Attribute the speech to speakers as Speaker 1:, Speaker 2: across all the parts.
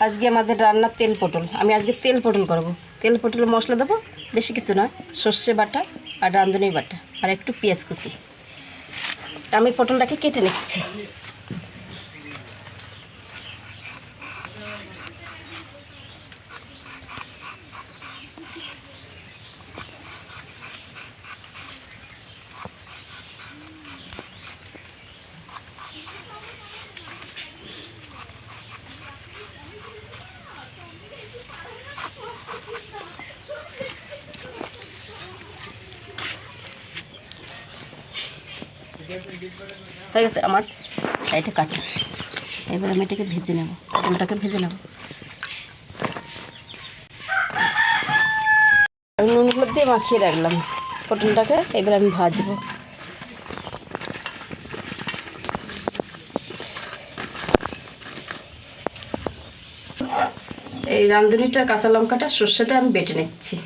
Speaker 1: আজকে আমাদের রান্নার তেল পটল। আমি আজকে তেল পটল করব। তেল পটল মশলা দেবো, বেশি কিছু নয়, সর্ষে বাটা আর রাঁধুনি বাটা আর একটু পেঁয়াজ কুচি। আমি পটলটাকে কেটে নিচ্ছি। হয়ে গেছে আমার এটা কাটা। এবার আমি এটাকে ভেজে নেব, পটলটাকে ভেজে নেব। আমি নুন হলুদ দিয়ে মাখিয়ে রাখলাম পটলটাকে, এবার আমি ভাজবো। এই রাঁধুনিটা, কাঁচা লঙ্কাটা, সর্ষেটা আমি বেটে নিচ্ছি।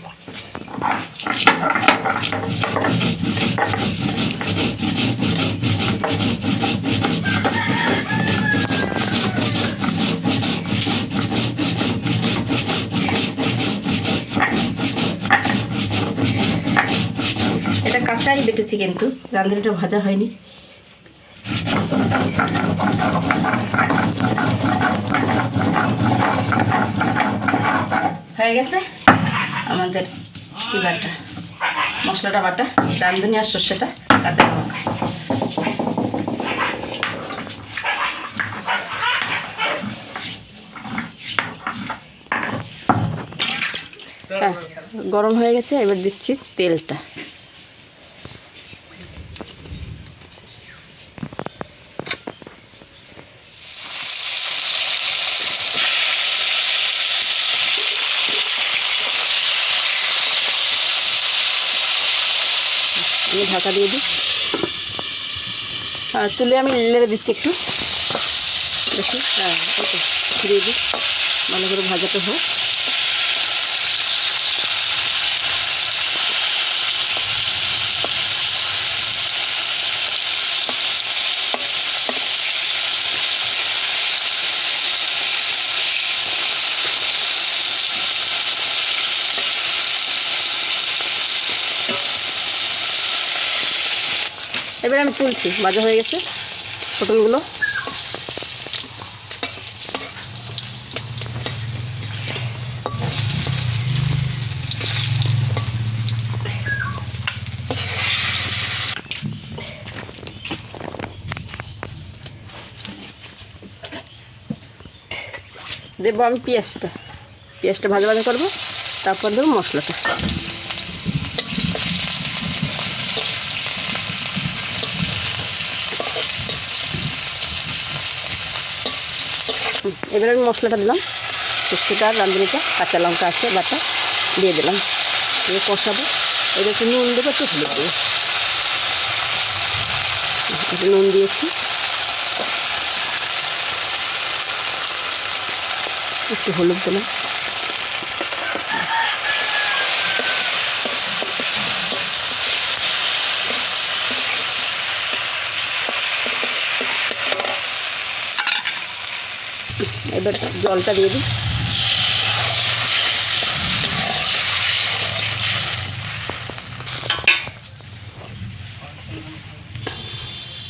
Speaker 1: এটা কাঁচাই বেটেছি, কিন্তু রাঁধুনিটা ভাজা হয়নি। হয়ে গেছে আমাদের কি বাটা, মশলাটা বাটা, রাঁধুনি আর সর্ষেটা, কাঁচা লঙ্কা। গরম হয়ে গেছে, এবার দিচ্ছি তেলটা। আমি ঢাকা দিয়ে দিই আর তুলে আমি লেড়ে দিচ্ছি একটু, দেখি। হ্যাঁ, ওকে দিয়ে দিই, ভালো করে ভাজাতে হয়। এবার আমি তুলছি, ভাজা হয়ে গেছে পটলগুলো। দেবো আমি পেঁয়াজটা ভাজা ভাজা করবো, তারপর দেবো মশলাটা। এবার আমি মশলাটা দিলাম, সর্ষেটা আর রাঁধুনিটা, কাঁচা লঙ্কা আছে বাটা, দিয়ে দিলাম। দিয়ে কষাবো। এবার একটু নুন দেবো, একটু হলুদ দেবো। একটু নুন দিয়েছি, একটু হলুদ দিলাম। এবার জলটা দিয়ে দিই।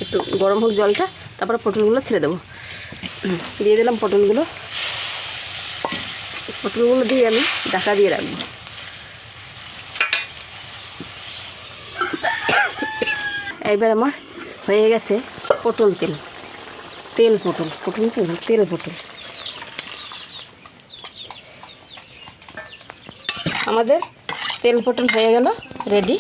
Speaker 1: একটু গরম হোক জলটা, তারপরে পটলগুলো ছেড়ে দেবো। দিয়ে দিলাম পটলগুলো দিয়ে আমি ঢাকা দিয়ে রাখবো। এবার আমার হয়ে গেছে পটল তেল পটল আমাদের তেল পটল হয়ে গেল রেডি।